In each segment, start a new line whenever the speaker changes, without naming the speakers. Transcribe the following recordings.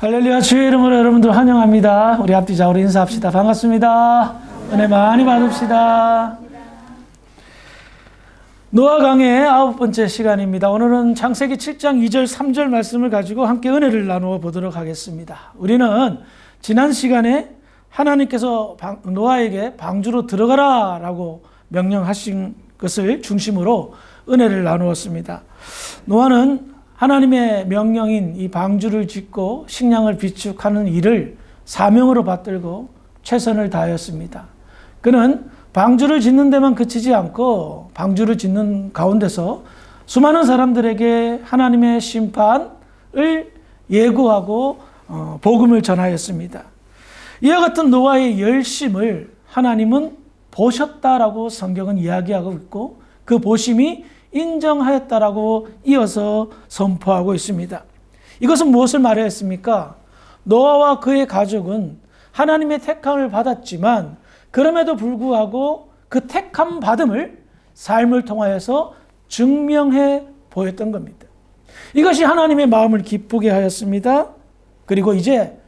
할렐루야. 주의 이름으로 여러분들 환영합니다. 우리 앞뒤 좌우로 인사합시다. 반갑습니다. 은혜 많이 받읍시다. 노아 강의 9번째 시간입니다. 오늘은 창세기 7장 2절 3절 말씀을 가지고 함께 은혜를 나누어 보도록 하겠습니다. 우리는 지난 시간에 하나님께서 노아에게 방주로 들어가라 라고 명령하신 것을 중심으로 은혜를 나누었습니다. 노아는 하나님의 명령인 이 방주를 짓고 식량을 비축하는 일을 사명으로 받들고 최선을 다하였습니다. 그는 방주를 짓는 데만 그치지 않고 방주를 짓는 가운데서 수많은 사람들에게 하나님의 심판을 예고하고 복음을 전하였습니다. 이와 같은 노아의 열심을 하나님은 보셨다라고 성경은 이야기하고 있고 그 보심이 인정하였다라고 이어서 선포하고 있습니다. 이것은 무엇을 말하였습니까? 노아와 그의 가족은 하나님의 택함을 받았지만 그럼에도 불구하고 그 택함 받음을 삶을 통하여서 증명해 보였던 겁니다. 이것이 하나님의 마음을 기쁘게 하였습니다. 그리고 이제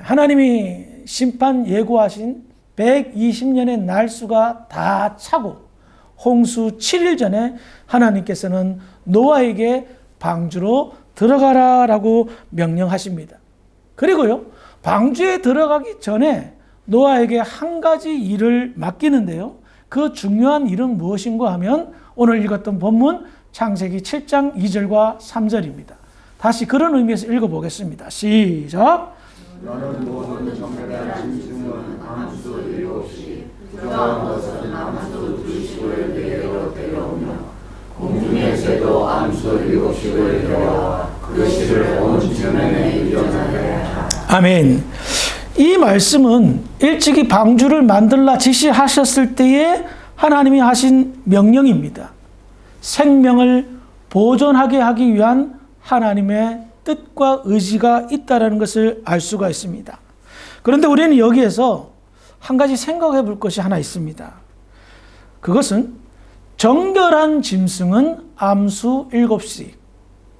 하나님이 심판 예고하신 120년의 날수가 다 차고 홍수 7일 전에 하나님께서는 노아에게 방주로 들어가라라고 명령하십니다. 그리고요, 방주에 들어가기 전에 노아에게 한 가지 일을 맡기는데요. 그 중요한 일은 무엇인가 하면 오늘 읽었던 본문 창세기 7장 2절과 3절입니다. 다시 그런 의미에서 읽어보겠습니다. 시작!
너는 모든 정결한 짐승은 암수 7시 부정한 것은 암수 2식을 내게로 데려오며 공중의 새도 암수 7식을 데려와 그 실을 온 지면에 일어나게 하라.
아멘. 이 말씀은 일찍이 방주를 만들라 지시하셨을 때에 하나님이 하신 명령입니다. 생명을 보존하게 하기 위한 하나님의 뜻과 의지가 있다는 것을 알 수가 있습니다. 그런데 우리는 여기에서 한 가지 생각해 볼 것이 하나 있습니다. 그것은 정결한 짐승은 암수 7씩,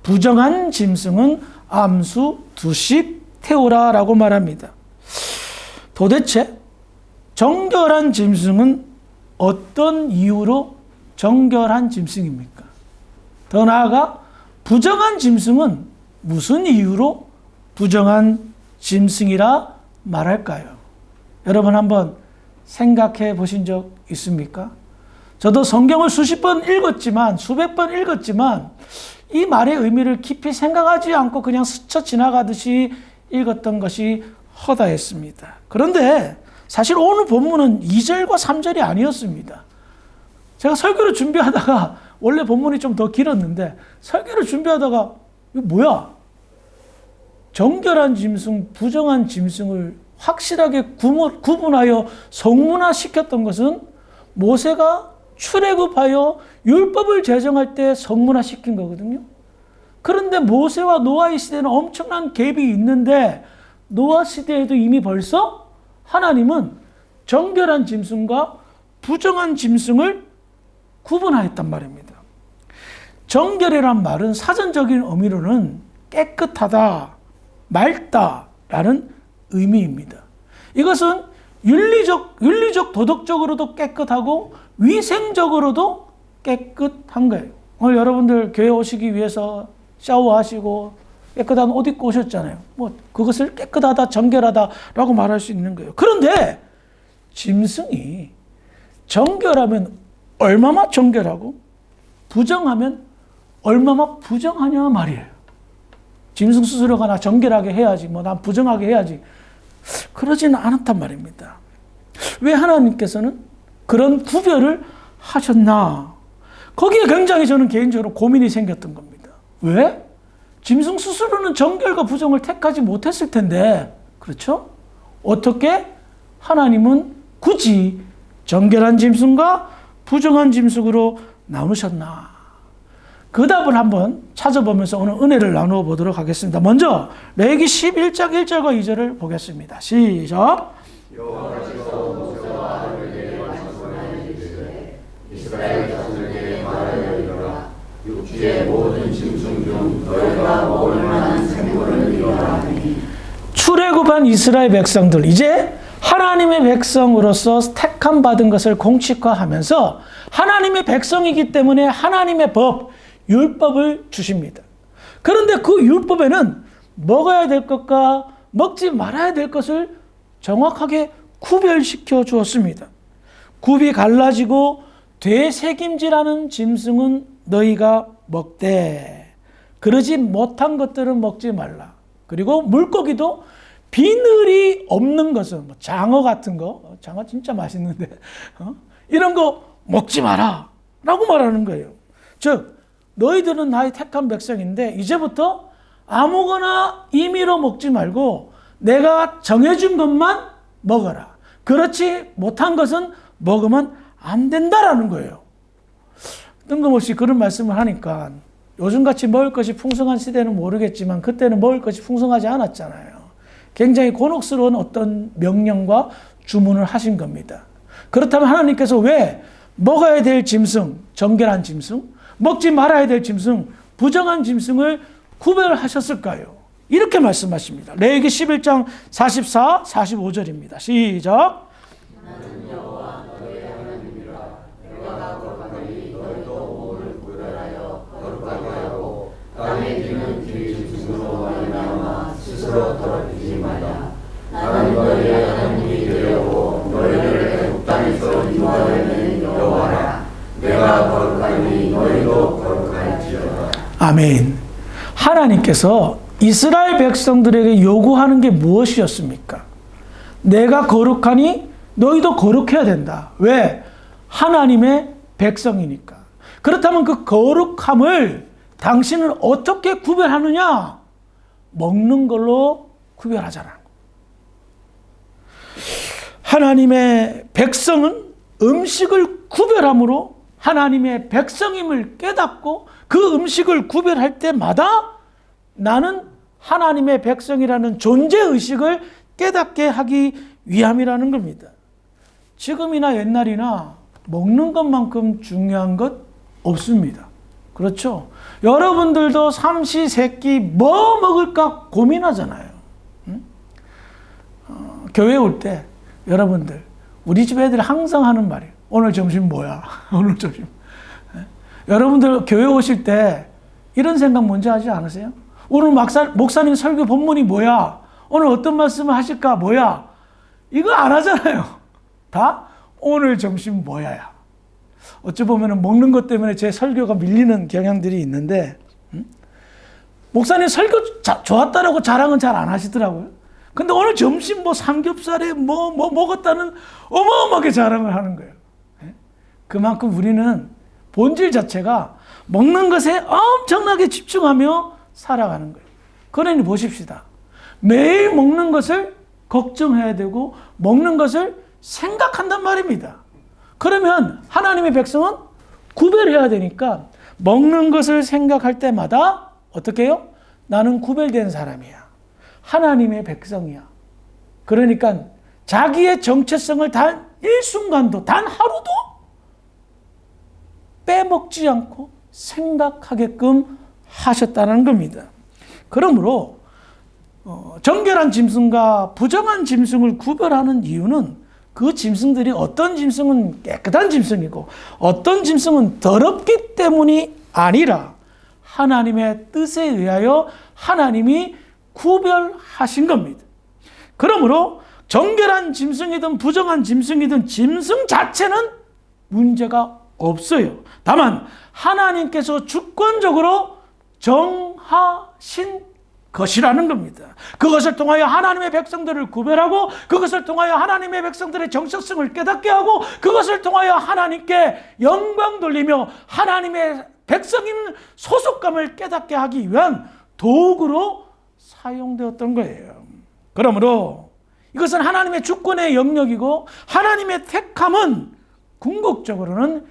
부정한 짐승은 암수 2씩 태우라 라고 말합니다. 도대체 정결한 짐승은 어떤 이유로 정결한 짐승입니까? 더 나아가 부정한 짐승은 무슨 이유로 부정한 짐승이라 말할까요? 여러분 한번 생각해 보신 적 있습니까? 저도 성경을 수십 번 읽었지만, 수백 번 읽었지만 이 말의 의미를 깊이 생각하지 않고 그냥 스쳐 지나가듯이 읽었던 것이 허다했습니다. 그런데 사실 오늘 본문은 2절과 3절이 아니었습니다. 제가 설교를 준비하다가 원래 본문이 좀 더 길었는데 설교를 준비하다가 이거 뭐야? 정결한 짐승, 부정한 짐승을 확실하게 구분하여 성문화시켰던 것은 모세가 출애굽하여 율법을 제정할 때 성문화시킨 거거든요. 그런데 모세와 노아의 시대는 엄청난 갭이 있는데 노아 시대에도 이미 벌써 하나님은 정결한 짐승과 부정한 짐승을 구분하였단 말입니다. 정결이란 말은 사전적인 의미로는 깨끗하다, 맑다라는 의미입니다. 이것은 윤리적, 도덕적으로도 깨끗하고 위생적으로도 깨끗한 거예요. 오늘 여러분들 교회 오시기 위해서 샤워하시고 깨끗한 옷 입고 오셨잖아요. 그것을 깨끗하다, 정결하다라고 말할 수 있는 거예요. 그런데 짐승이 정결하면 얼마나 정결하고 부정하면 얼마나 부정하냐 말이에요. 짐승 스스로가 나 정결하게 해야지, 난 부정하게 해야지. 그러지는 않았단 말입니다. 왜 하나님께서는 그런 구별을 하셨나? 거기에 굉장히 저는 개인적으로 고민이 생겼던 겁니다. 왜? 짐승 스스로는 정결과 부정을 택하지 못했을 텐데, 그렇죠? 어떻게 하나님은 굳이 정결한 짐승과 부정한 짐승으로 나누셨나? 그 답을 한번 찾아보면서 오늘 은혜를 나누어 보도록 하겠습니다. 먼저 레위기 11장 1절과 2절을 보겠습니다. 시작.
여호와께서 모세와 아론에게 말씀하시기를 이스라엘 자손에게 말하여라. 육지의 모든 짐승 중 너희가 먹을 만한 생물을 이어하니
출애굽한 이스라엘 백성들, 이제 하나님의 백성으로서 택함 받은 것을 공식화하면서 하나님의 백성이기 때문에 하나님의 법, 율법을 주십니다. 그런데 그 율법에는 먹어야 될 것과 먹지 말아야 될 것을 정확하게 구별시켜 주었습니다. 굽이 갈라지고 되새김질하는 짐승은 너희가 먹되 그러지 못한 것들은 먹지 말라. 그리고 물고기도 비늘이 없는 것은 뭐 장어 같은 거, 장어 진짜 맛있는데 이런 거 먹지 마라 라고 말하는 거예요. 즉 너희들은 나의 택한 백성인데 이제부터 아무거나 임의로 먹지 말고 내가 정해준 것만 먹어라. 그렇지 못한 것은 먹으면 안 된다라는 거예요. 뜬금없이 그런 말씀을 하니까 요즘같이 먹을 것이 풍성한 시대는 모르겠지만 그때는 먹을 것이 풍성하지 않았잖아요. 굉장히 곤혹스러운 어떤 명령과 주문을 하신 겁니다. 그렇다면 하나님께서 왜 먹어야 될 짐승, 정결한 짐승, 먹지 말아야 될 짐승, 부정한 짐승을 구별하셨을까요? 이렇게 말씀하십니다. 레위기 11장 44, 45절입니다. 시작.
땅에 기는 길 짐승으로 말미암아 스스로 더럽히지 마라. 나는 너희의 하나님이 되려고 너희를 애굽 땅에서 인도하여낸 여호와라. 내가 거룩하니 너희도 거룩할지어다.
아멘. 하나님께서 이스라엘 백성들에게 요구하는 게 무엇이었습니까? 내가 거룩하니 너희도 거룩해야 된다. 왜? 하나님의 백성이니까. 그렇다면 그 거룩함을 당신은 어떻게 구별하느냐? 먹는 걸로 구별하잖아. 하나님의 백성은 음식을 구별함으로 하나님의 백성임을 깨닫고 그 음식을 구별할 때마다 나는 하나님의 백성이라는 존재의식을 깨닫게 하기 위함이라는 겁니다. 지금이나 옛날이나 먹는 것만큼 중요한 것 없습니다. 그렇죠? 여러분들도 삼시세끼 뭐 먹을까 고민하잖아요. 응? 교회 올 때 여러분들 우리 집 애들 항상 하는 말이에요. 오늘 점심 뭐야? 오늘 점심. 여러분들 교회 오실 때 이런 생각 먼저 하지 않으세요? 오늘 목사님 설교 본문이 뭐야? 오늘 어떤 말씀을 하실까? 뭐야? 이거 안 하잖아요. 다 오늘 점심 뭐야야. 어찌 보면 먹는 것 때문에 제 설교가 밀리는 경향들이 있는데 목사님 설교 좋았다라고 자랑은 잘 안 하시더라고요. 근데 오늘 점심 뭐 삼겹살에 뭐 먹었다는 어마어마하게 자랑을 하는 거예요. 그만큼 우리는 본질 자체가 먹는 것에 엄청나게 집중하며 살아가는 거예요. 그러니 보십시다. 매일 먹는 것을 걱정해야 되고 먹는 것을 생각한단 말입니다. 그러면 하나님의 백성은 구별해야 되니까 먹는 것을 생각할 때마다 어떻게 해요? 나는 구별된 사람이야. 하나님의 백성이야. 그러니까 자기의 정체성을 단 일순간도, 단 하루도 빼먹지 않고 생각하게끔 하셨다는 겁니다. 그러므로 정결한 짐승과 부정한 짐승을 구별하는 이유는 그 짐승들이 어떤 짐승은 깨끗한 짐승이고 어떤 짐승은 더럽기 때문이 아니라 하나님의 뜻에 의하여 하나님이 구별하신 겁니다. 그러므로 정결한 짐승이든 부정한 짐승이든 짐승 자체는 문제가 없어요. 다만 하나님께서 주권적으로 정하신 것이라는 겁니다. 그것을 통하여 하나님의 백성들을 구별하고 그것을 통하여 하나님의 백성들의 정체성을 깨닫게 하고 그것을 통하여 하나님께 영광 돌리며 하나님의 백성인 소속감을 깨닫게 하기 위한 도구로 사용되었던 거예요. 그러므로 이것은 하나님의 주권의 영역이고 하나님의 택함은 궁극적으로는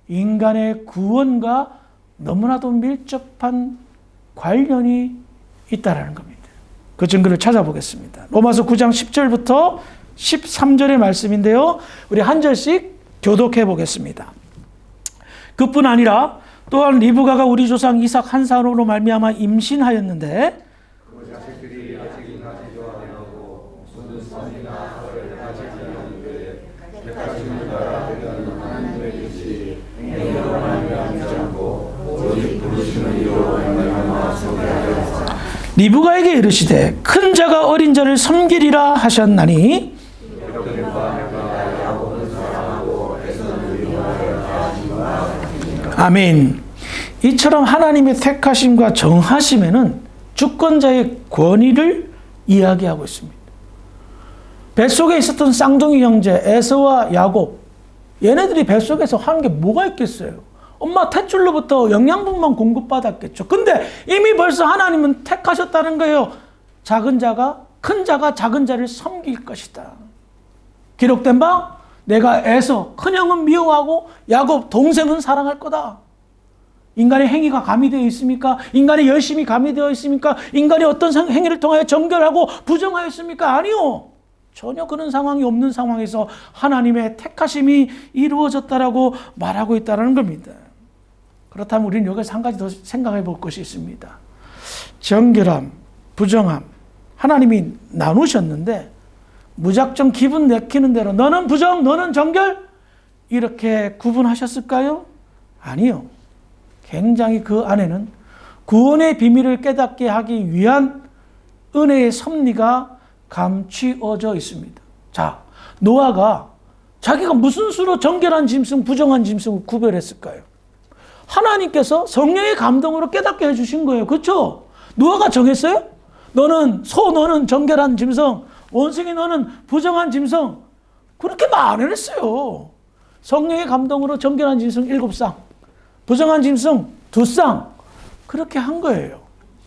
인간의 구원과 너무나도 밀접한 관련이 있다라는 겁니다. 그 증거를 찾아보겠습니다. 로마서 9장 10절부터 13절의 말씀인데요. 우리 한 절씩 교독해 보겠습니다. 그뿐 아니라 또한 리브가가 우리 조상 이삭 한 사람으로 말미암아 임신하였는데
그 자식들이 아직 나지 기도하고 모든 선이나 악을 하지 않는데 택하심을 따라 되는 하나님의 뜻이 행위로 말미암지 않고 오직 부르시는 이로 말미암아 성취하였사.
리브가에게 이르시되 큰 자가 어린 자를 섬기리라 하셨나니 아멘. 이처럼 하나님의 택하심과 정하심에는 주권자의 권위를 이야기하고 있습니다. 뱃속에 있었던 쌍둥이 형제 에서와 야곱, 얘네들이 뱃속에서 하는 게 뭐가 있겠어요? 엄마 탯줄로부터 영양분만 공급받았겠죠. 근데 이미 벌써 하나님은 택하셨다는 거예요. 작은 자가 큰 자가 작은 자를 섬길 것이다. 기록된 바 내가 에서 큰형은 미워하고 야곱 동생은 사랑할 거다. 인간의 행위가 가미되어 있습니까? 인간의 열심이 가미되어 있습니까? 인간이 어떤 행위를 통하여 정결하고 부정하였습니까? 아니요. 전혀 그런 상황이 없는 상황에서 하나님의 택하심이 이루어졌다라고 말하고 있다는 겁니다. 그렇다면 우리는 여기서 한 가지 더 생각해 볼 것이 있습니다. 정결함, 부정함, 하나님이 나누셨는데 무작정 기분 내키는 대로 너는 부정, 너는 정결 이렇게 구분하셨을까요? 아니요. 굉장히 그 안에는 구원의 비밀을 깨닫게 하기 위한 은혜의 섭리가 감추어져 있습니다. 자, 노아가 자기가 무슨 수로 정결한 짐승, 부정한 짐승을 구별했을까요? 하나님께서 성령의 감동으로 깨닫게 해주신 거예요. 그렇죠? 노아가 정했어요? 너는 소, 너는 정결한 짐승, 원숭이 너는 부정한 짐승. 그렇게 말을 했어요. 성령의 감동으로 정결한 짐승 7쌍, 부정한 짐승 2쌍. 그렇게 한 거예요.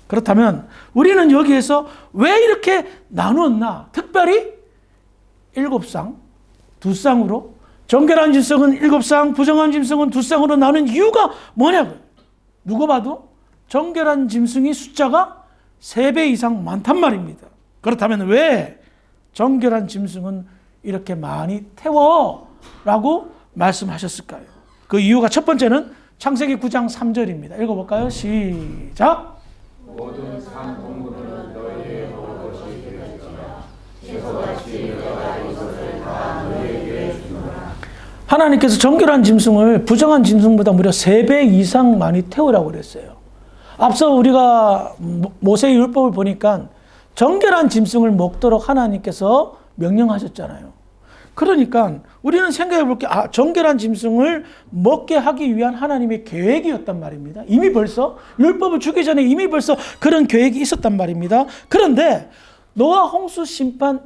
그렇다면 우리는 여기에서 왜 이렇게 나누었나? 특별히 7쌍, 2쌍으로 정결한 짐승은 7쌍, 부정한 짐승은 2쌍으로 나눈 이유가 뭐냐고요? 누가 봐도 정결한 짐승이 숫자가 3배 이상 많단 말입니다. 그렇다면 왜 정결한 짐승은 이렇게 많이 태워? 라고 말씀하셨을까요? 그 이유가 첫 번째는 창세기 9장 3절입니다. 읽어볼까요? 시작.
모든 산 동물은 너희의 먹을 것이 되었지만 채소같이 내가 이것을 다 너희에게 주노라.
하나님께서 정결한 짐승을 부정한 짐승보다 무려 3배 이상 많이 태우라고 그랬어요. 앞서 우리가 모세의 율법을 보니까 정결한 짐승을 먹도록 하나님께서 명령하셨잖아요. 그러니까 우리는 생각해 볼 게 정결한 짐승을 먹게 하기 위한 하나님의 계획이었단 말입니다. 이미 벌써 율법을 주기 전에 이미 벌써 그런 계획이 있었단 말입니다. 그런데 노아 홍수 심판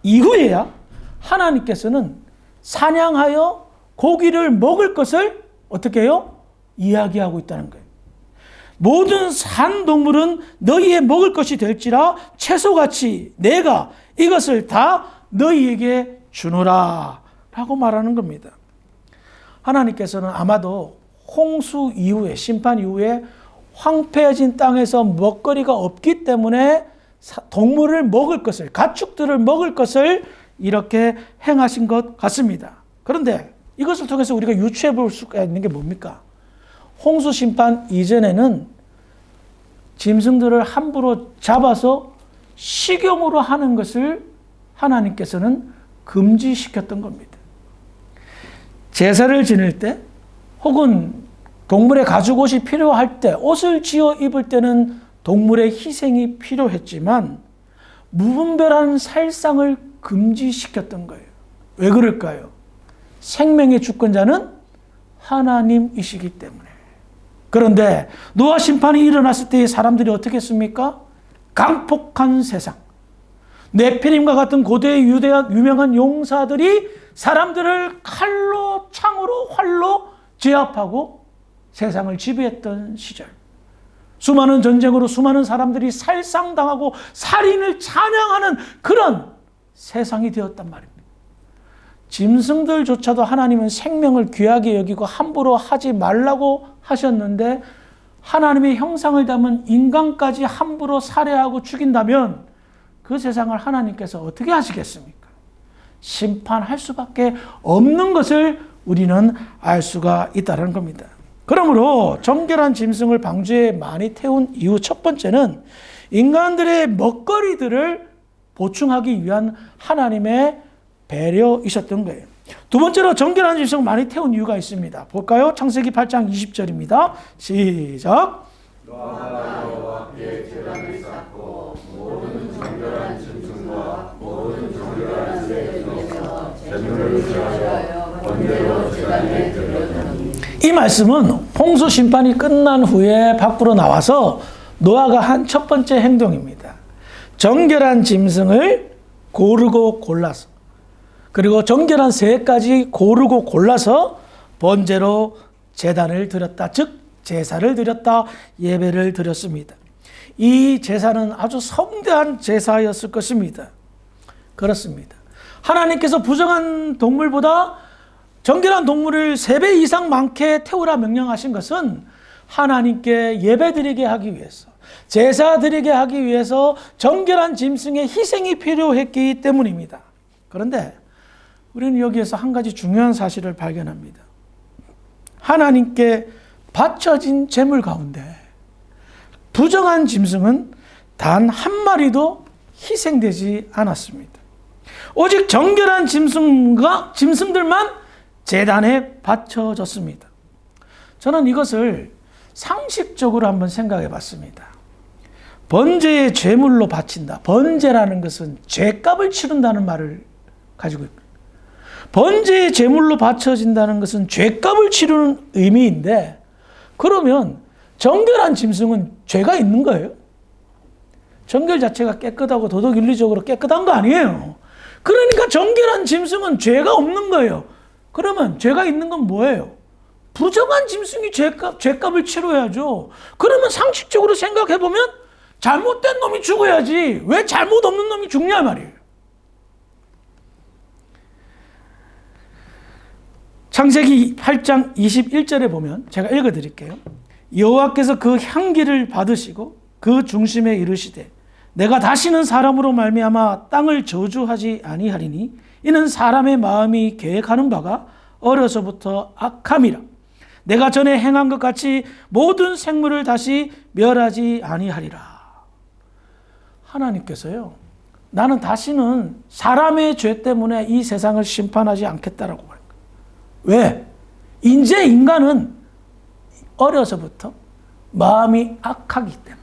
이후에야 하나님께서는 사냥하여 고기를 먹을 것을 어떻게 해요? 이야기하고 있다는 거예요. 모든 산동물은 너희의 먹을 것이 될지라 채소같이 내가 이것을 다 너희에게 주노라 라고 말하는 겁니다. 하나님께서는 아마도 홍수 이후에 심판 이후에 황폐해진 땅에서 먹거리가 없기 때문에 동물을 먹을 것을 가축들을 먹을 것을 이렇게 행하신 것 같습니다. 그런데 이것을 통해서 우리가 유추해 볼 수가 있는 게 뭡니까? 홍수 심판 이전에는 짐승들을 함부로 잡아서 식용으로 하는 것을 하나님께서는 금지시켰던 겁니다. 제사를 지낼 때 혹은 동물의 가죽옷이 필요할 때 옷을 지어 입을 때는 동물의 희생이 필요했지만 무분별한 살상을 금지시켰던 거예요. 왜 그럴까요? 생명의 주권자는 하나님이시기 때문에. 그런데 노아 심판이 일어났을 때 사람들이 어떻게 했습니까? 강폭한 세상. 네피림과 같은 고대의 유명한 용사들이 사람들을 칼로, 창으로, 활로 제압하고 세상을 지배했던 시절. 수많은 전쟁으로 수많은 사람들이 살상당하고 살인을 찬양하는 그런 세상이 되었단 말입니다. 짐승들조차도 하나님은 생명을 귀하게 여기고 함부로 하지 말라고 하셨는데 하나님의 형상을 담은 인간까지 함부로 살해하고 죽인다면 그 세상을 하나님께서 어떻게 하시겠습니까? 심판할 수밖에 없는 것을 우리는 알 수가 있다는 겁니다. 그러므로 정결한 짐승을 방주에 많이 태운 이유 첫 번째는 인간들의 먹거리들을 보충하기 위한 하나님의 배려이셨던 거예요. 두 번째로 정결한 짐승 많이 태운 이유가 있습니다. 볼까요? 창세기 8장 20절입니다. 시작.
노아가 여호와께 제단을 쌓고 모든 정결한 짐승과 모든 정결한 새 중에서 제물을 취하여 번제로 제단에 드렸더니.
이 말씀은 홍수 심판이 끝난 후에 밖으로 나와서 노아가 한 첫 번째 행동입니다. 정결한 짐승을 고르고 골라서, 그리고 정결한 새까지 고르고 골라서 번제로 제단을 드렸다. 즉 제사를 드렸다. 예배를 드렸습니다. 이 제사는 아주 성대한 제사였을 것입니다. 그렇습니다. 하나님께서 부정한 동물보다 정결한 동물을 3배 이상 많게 태우라 명령하신 것은 하나님께 예배드리게 하기 위해서, 제사드리게 하기 위해서 정결한 짐승의 희생이 필요했기 때문입니다. 그런데 우리는 여기에서 한 가지 중요한 사실을 발견합니다. 하나님께 바쳐진 제물 가운데 부정한 짐승은 단 한 마리도 희생되지 않았습니다. 오직 정결한 짐승들만 제단에 바쳐졌습니다. 저는 이것을 상식적으로 한번 생각해 봤습니다. 번제의 제물로 바친다. 번제라는 것은 죄값을 치른다는 말을 가지고 있습니다. 번제의 제물로 바쳐진다는 것은 죄값을 치르는 의미인데, 그러면 정결한 짐승은 죄가 있는 거예요? 정결 자체가 깨끗하고 도덕윤리적으로 깨끗한 거 아니에요. 그러니까 정결한 짐승은 죄가 없는 거예요. 그러면 죄가 있는 건 뭐예요? 부정한 짐승이 죄값을 치러야죠. 그러면 상식적으로 생각해보면 잘못된 놈이 죽어야지 왜 잘못 없는 놈이 죽냐 말이에요. 창세기 8장 21절에 보면 제가 읽어드릴게요. 여호와께서 그 향기를 받으시고 그 중심에 이르시되 내가 다시는 사람으로 말미암아 땅을 저주하지 아니하리니 이는 사람의 마음이 계획하는 바가 어려서부터 악함이라. 내가 전에 행한 것 같이 모든 생물을 다시 멸하지 아니하리라. 하나님께서요, 나는 다시는 사람의 죄 때문에 이 세상을 심판하지 않겠다라고 말합니다. 왜? 이제 인간은 어려서부터 마음이 악하기 때문에,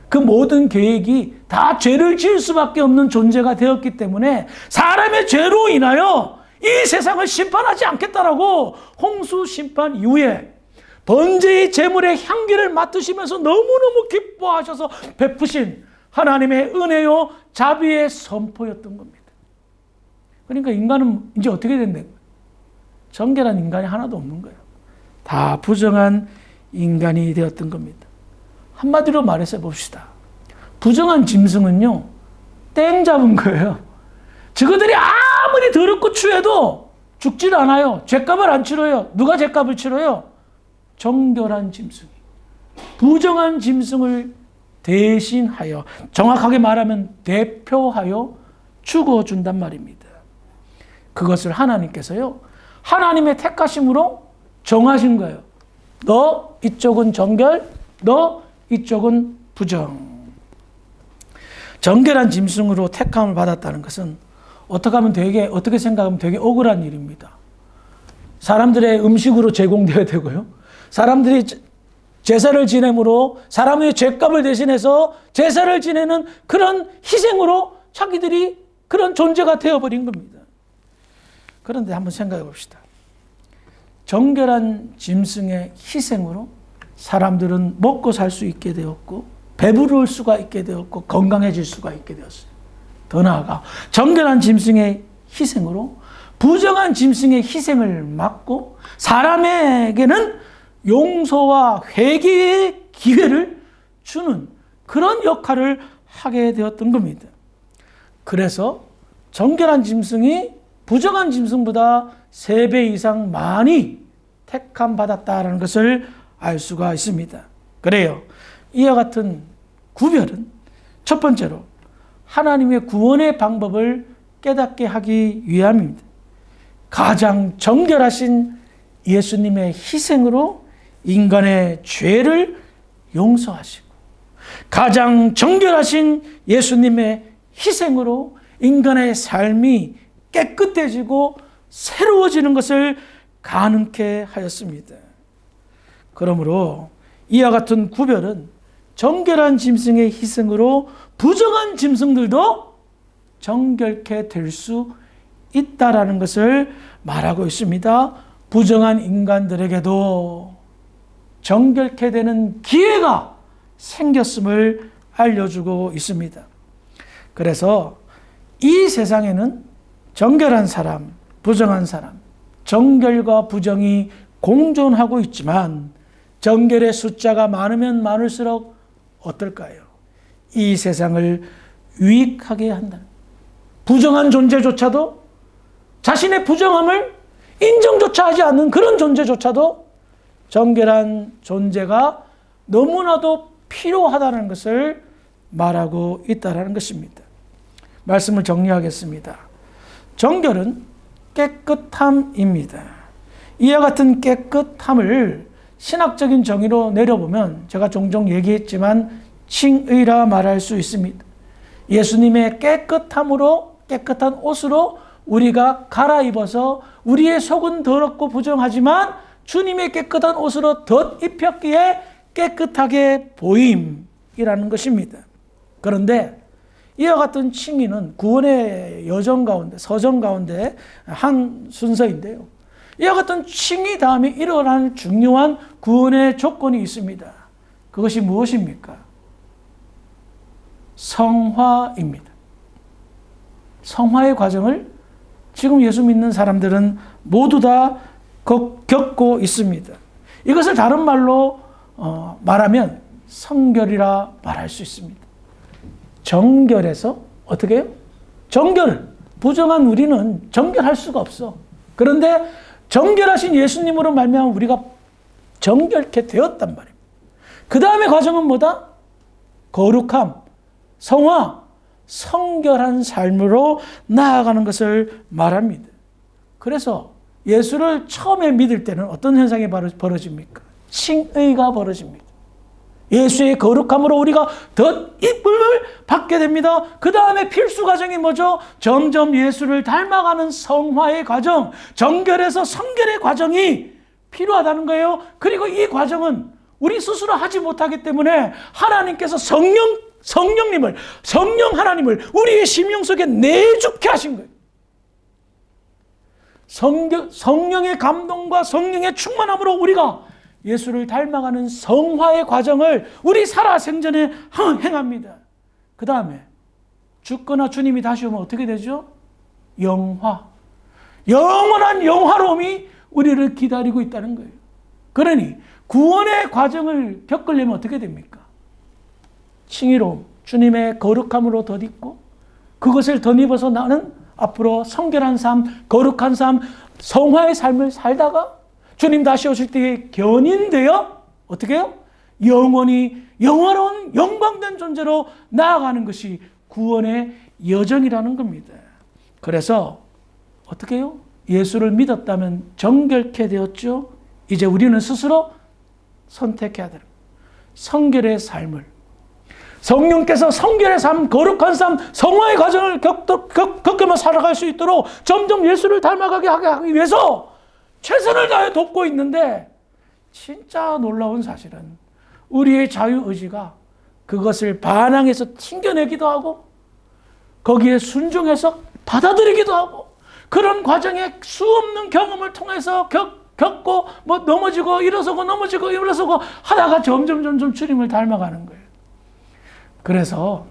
그 모든 계획이 다 죄를 지을 수밖에 없는 존재가 되었기 때문에 사람의 죄로 인하여 이 세상을 심판하지 않겠다라고 홍수 심판 이후에 번제의 제물의 향기를 맡으시면서 너무너무 기뻐하셔서 베푸신 하나님의 은혜요 자비의 선포였던 겁니다. 그러니까 인간은 이제 어떻게 된다는 거예요? 정결한 인간이 하나도 없는 거예요. 다 부정한 인간이 되었던 겁니다. 한마디로 말해서 봅시다. 부정한 짐승은요, 땡 잡은 거예요. 저거들이 아무리 더럽고 추해도 죽질 않아요. 죄값을 안 치러요. 누가 죄값을 치러요? 정결한 짐승이. 부정한 짐승을 대신하여, 정확하게 말하면 대표하여 죽어준단 말입니다. 그것을 하나님께서요, 하나님의 택하심으로 정하신 거예요. 너 이쪽은 정결, 너 이쪽은 부정. 정결한 짐승으로 택함을 받았다는 것은 어떻게 생각하면 되게 억울한 일입니다. 사람들의 음식으로 제공되어야 되고요. 사람들이 제사를 지내므로 사람의 죄값을 대신해서 제사를 지내는 그런 희생으로 자기들이 그런 존재가 되어버린 겁니다. 그런데 한번 생각해 봅시다. 정결한 짐승의 희생으로 사람들은 먹고 살 수 있게 되었고 배부를 수가 있게 되었고 건강해질 수가 있게 되었어요. 더 나아가 정결한 짐승의 희생으로 부정한 짐승의 희생을 막고 사람에게는 용서와 회개의 기회를 주는 그런 역할을 하게 되었던 겁니다. 그래서 정결한 짐승이 부정한 짐승보다 3배 이상 많이 택함 받았다는 것을 알 수가 있습니다. 그래요. 이와 같은 구별은 첫 번째로 하나님의 구원의 방법을 깨닫게 하기 위함입니다. 가장 정결하신 예수님의 희생으로 인간의 죄를 용서하시고 가장 정결하신 예수님의 희생으로 인간의 삶이 깨끗해지고 새로워지는 것을 가능케 하였습니다. 그러므로 이와 같은 구별은 정결한 짐승의 희생으로 부정한 짐승들도 정결케 될 수 있다라는 것을 말하고 있습니다. 부정한 인간들에게도 정결케 되는 기회가 생겼음을 알려주고 있습니다. 그래서 이 세상에는 정결한 사람, 부정한 사람, 정결과 부정이 공존하고 있지만 정결의 숫자가 많으면 많을수록 어떨까요? 이 세상을 유익하게 한다. 부정한 존재조차도 자신의 부정함을 인정조차 하지 않는 그런 존재조차도 정결한 존재가 너무나도 필요하다는 것을 말하고 있다는 것입니다. 말씀을 정리하겠습니다. 정결은 깨끗함입니다. 이와 같은 깨끗함을 신학적인 정의로 내려보면 제가 종종 얘기했지만 칭의라 말할 수 있습니다. 예수님의 깨끗함으로, 깨끗한 옷으로 우리가 갈아입어서 우리의 속은 더럽고 부정하지만 주님의 깨끗한 옷으로 덧 입혔기에 깨끗하게 보임이라는 것입니다. 그런데 이와 같은 칭의는 구원의 여정 가운데, 서정 가운데 한 순서인데요. 이와 같은 칭의 다음에 일어나는 중요한 구원의 조건이 있습니다. 그것이 무엇입니까? 성화입니다. 성화의 과정을 지금 예수 믿는 사람들은 모두 다 겪고 있습니다. 이것을 다른 말로 말하면 성결이라 말할 수 있습니다. 정결에서 어떻게 해요? 정결. 부정한 우리는 정결할 수가 없어. 그런데 정결하신 예수님으로 말미암아 우리가 정결케 되었단 말입니다. 그 다음에 과정은 뭐다? 거룩함, 성화, 성결한 삶으로 나아가는 것을 말합니다. 그래서 예수를 처음에 믿을 때는 어떤 현상이 벌어집니까? 칭의가 벌어집니다. 예수의 거룩함으로 우리가 덧입음을 받게 됩니다. 그 다음에 필수 과정이 뭐죠? 점점 예수를 닮아가는 성화의 과정, 정결에서 성결의 과정이 필요하다는 거예요. 그리고 이 과정은 우리 스스로 하지 못하기 때문에 하나님께서 성령 하나님을 우리의 심령 속에 내주게 하신 거예요. 성령의 감동과 성령의 충만함으로 우리가 예수를 닮아가는 성화의 과정을 우리 살아생전에 행합니다. 그 다음에 죽거나 주님이 다시 오면 어떻게 되죠? 영화. 영원한 영화로움이 우리를 기다리고 있다는 거예요. 그러니 구원의 과정을 겪으려면 어떻게 됩니까? 칭의로움, 주님의 거룩함으로 덧입고 그것을 덧입어서 나는 앞으로 성결한 삶, 거룩한 삶, 성화의 삶을 살다가 주님 다시 오실 때에 견인되어 어떻게 해요? 영원히 영화로운 영광된 존재로 나아가는 것이 구원의 여정이라는 겁니다. 그래서 어떻게 해요? 예수를 믿었다면 정결케 되었죠. 이제 우리는 스스로 선택해야 되는 거예요. 성결의 삶을. 성령께서 성결의 삶, 거룩한 삶, 성화의 과정을 겪으며 살아갈 수 있도록 점점 예수를 닮아가게 하기 위해서 최선을 다해 돕고 있는데 진짜 놀라운 사실은 우리의 자유의지가 그것을 반항해서 튕겨내기도 하고 거기에 순종해서 받아들이기도 하고 그런 과정에 수없는 경험을 통해서 겪고 뭐 넘어지고 일어서고 넘어지고 일어서고 하다가 점점 주님을 닮아가는 거예요. 그래서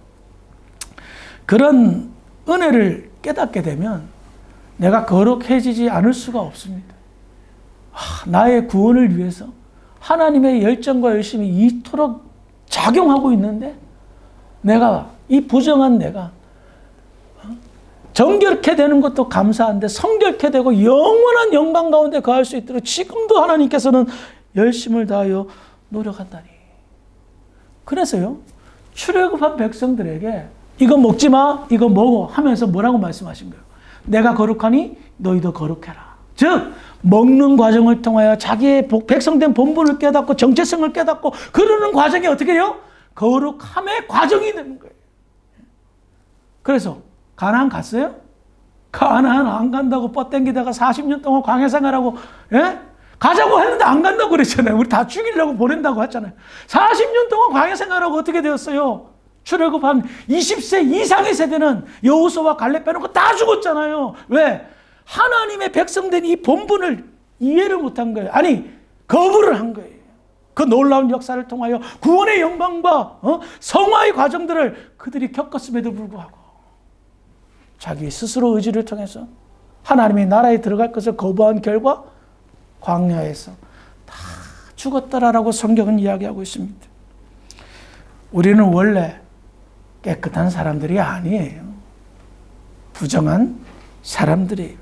그런 은혜를 깨닫게 되면 내가 거룩해지지 않을 수가 없습니다. 나의 구원을 위해서 하나님의 열정과 열심이 이토록 작용하고 있는데 내가 이 부정한 내가 정결케 되는 것도 감사한데 성결케 되고 영원한 영광 가운데 거할 수 있도록 지금도 하나님께서는 열심을 다하여 노력한다니. 그래서요 출애굽한 백성들에게 이거 먹지 마, 이거 먹어 하면서 뭐라고 말씀하신 거예요? 내가 거룩하니 너희도 거룩해라. 즉 먹는 과정을 통하여 자기의 백성된 본분을 깨닫고 정체성을 깨닫고 그러는 과정이 어떻게 해요? 거룩함의 과정이 되는 거예요. 그래서 가나안 갔어요? 가나안 안 간다고 뻗땡기다가 40년 동안 광야 생활하고, 예? 가자고 했는데 안 간다고 그랬잖아요. 우리 다 죽이려고 보낸다고 했잖아요. 40년 동안 광야 생활하고 어떻게 되었어요? 출애굽한 20세 이상의 세대는 여호수아와 갈렙 빼놓고 다 죽었잖아요. 왜? 하나님의 백성된 이 본분을 이해를 못한 거예요. 아니, 거부를 한 거예요. 그 놀라운 역사를 통하여 구원의 영광과 성화의 과정들을 그들이 겪었음에도 불구하고 자기 스스로 의지를 통해서 하나님의 나라에 들어갈 것을 거부한 결과 광야에서 다 죽었더라라고 성경은 이야기하고 있습니다. 우리는 원래 깨끗한 사람들이 아니에요. 부정한 사람들이에요.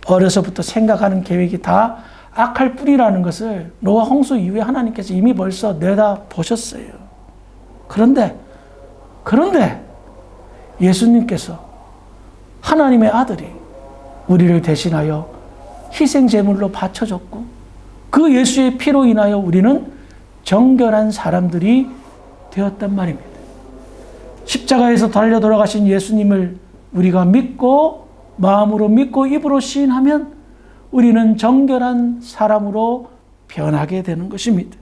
어려서부터 생각하는 계획이 다 악할 뿐이라는 것을 노아 홍수 이후에 하나님께서 이미 벌써 내다보셨어요. 그런데 예수님께서 하나님의 아들이 우리를 대신하여 희생제물로 바쳐졌고 그 예수의 피로 인하여 우리는 정결한 사람들이 되었단 말입니다. 십자가에서 달려 돌아가신 예수님을 우리가 믿고 마음으로 믿고 입으로 시인하면 우리는 정결한 사람으로 변하게 되는 것입니다.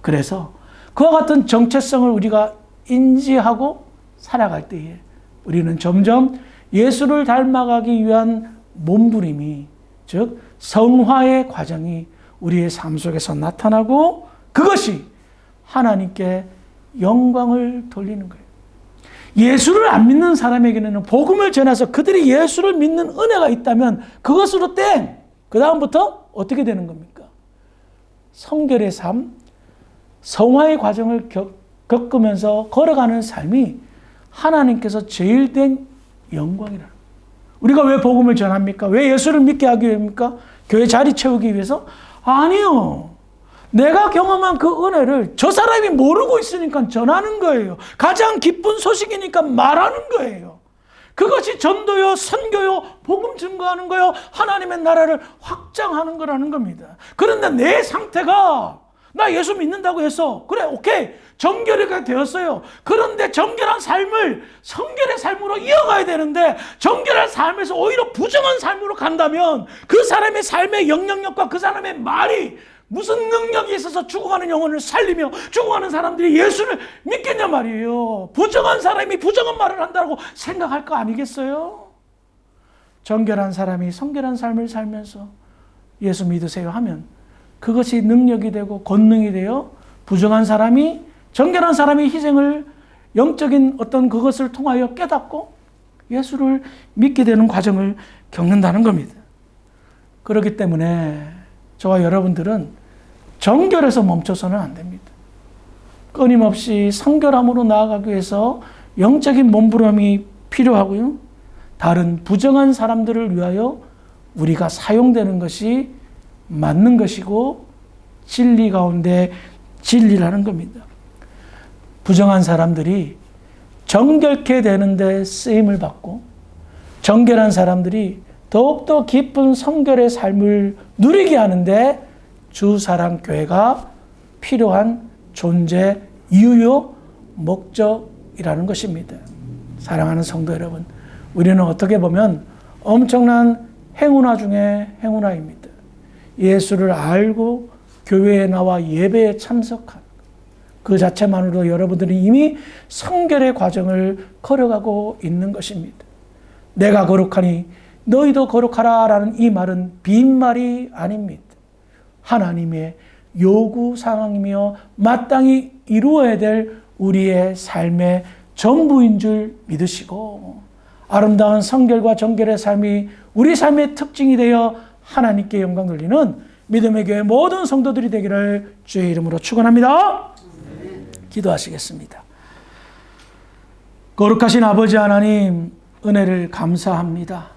그래서 그와 같은 정체성을 우리가 인지하고 살아갈 때에 우리는 점점 예수를 닮아가기 위한 몸부림이, 즉 성화의 과정이 우리의 삶 속에서 나타나고 그것이 하나님께 영광을 돌리는 거예요. 예수를 안 믿는 사람에게는 복음을 전해서 그들이 예수를 믿는 은혜가 있다면 그것으로 땡! 그 다음부터 어떻게 되는 겁니까? 성결의 삶, 성화의 과정을 겪으면서 걸어가는 삶이 하나님께서 제일 된 영광이라는 거예요. 우리가 왜 복음을 전합니까? 왜 예수를 믿게 하기 위해입니까? 교회 자리 채우기 위해서? 아니요. 내가 경험한 그 은혜를 저 사람이 모르고 있으니까 전하는 거예요. 가장 기쁜 소식이니까 말하는 거예요. 그것이 전도요, 선교요, 복음 증거하는 거요, 하나님의 나라를 확장하는 거라는 겁니다. 그런데 내 상태가 나 예수 믿는다고 해서 그래, 오케이, 정결이가 되었어요. 그런데 정결한 삶을 성결의 삶으로 이어가야 되는데 정결한 삶에서 오히려 부정한 삶으로 간다면 그 사람의 삶의 영향력과 그 사람의 말이 무슨 능력이 있어서 죽어가는 영혼을 살리며 죽어가는 사람들이 예수를 믿겠냐 말이에요. 부정한 사람이 부정한 말을 한다고 생각할 거 아니겠어요? 정결한 사람이 성결한 삶을 살면서 예수 믿으세요 하면 그것이 능력이 되고 권능이 되어 부정한 사람이, 정결한 사람이 희생을, 영적인 어떤 그것을 통하여 깨닫고 예수를 믿게 되는 과정을 겪는다는 겁니다. 그렇기 때문에 저와 여러분들은 정결에서 멈춰서는 안 됩니다. 끊임없이 성결함으로 나아가기 위해서 영적인 몸부림이 필요하고요. 다른 부정한 사람들을 위하여 우리가 사용되는 것이 맞는 것이고 진리 가운데 진리라는 겁니다. 부정한 사람들이 정결케 되는데 쓰임을 받고 정결한 사람들이 더욱더 깊은 성결의 삶을 누리게 하는데 주사랑교회가 필요한 존재, 이유요, 목적이라는 것입니다. 사랑하는 성도 여러분, 우리는 어떻게 보면 엄청난 행운아 중에 행운아입니다. 예수를 알고 교회에 나와 예배에 참석한 그 자체만으로 여러분들은 이미 성결의 과정을 걸어가고 있는 것입니다. 내가 거룩하니 너희도 거룩하라 라는 이 말은 빈말이 아닙니다. 하나님의 요구 사항이며 마땅히 이루어야 될 우리의 삶의 전부인 줄 믿으시고 아름다운 성결과 정결의 삶이 우리 삶의 특징이 되어 하나님께 영광 돌리는 믿음의 교회 모든 성도들이 되기를 주의 이름으로 축원합니다. 기도하시겠습니다. 거룩하신 아버지 하나님, 은혜를 감사합니다.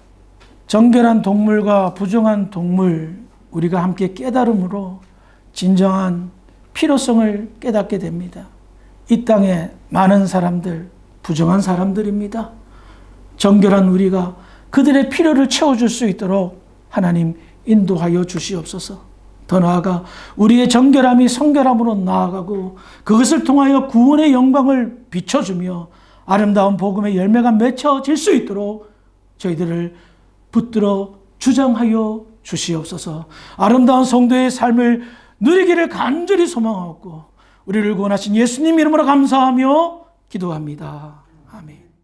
정결한 동물과 부정한 동물, 우리가 함께 깨달음으로 진정한 필요성을 깨닫게 됩니다. 이 땅에 많은 사람들, 부정한 사람들입니다. 정결한 우리가 그들의 필요를 채워줄 수 있도록 하나님 인도하여 주시옵소서. 더 나아가 우리의 정결함이 성결함으로 나아가고 그것을 통하여 구원의 영광을 비춰주며 아름다운 복음의 열매가 맺혀질 수 있도록 저희들을 붙들어 주장하여 주시옵소서. 아름다운 성도의 삶을 누리기를 간절히 소망하고 우리를 구원하신 예수님 이름으로 감사하며 기도합니다. 아멘.